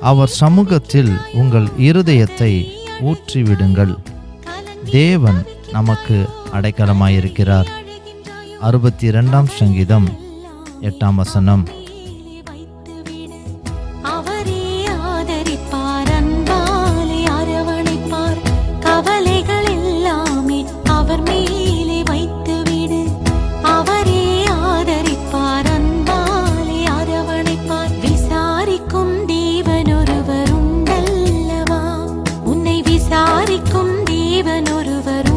அவர் சமூகத்தில் உங்கள் இருதயத்தை ஊற்றிவிடுங்கள். தேவன் நமக்கு அடைக்கலமாயிருக்கிறார். 62ஆம் சங்கீதம் 8ஆம் வசனம். தேவன் ஒருவர்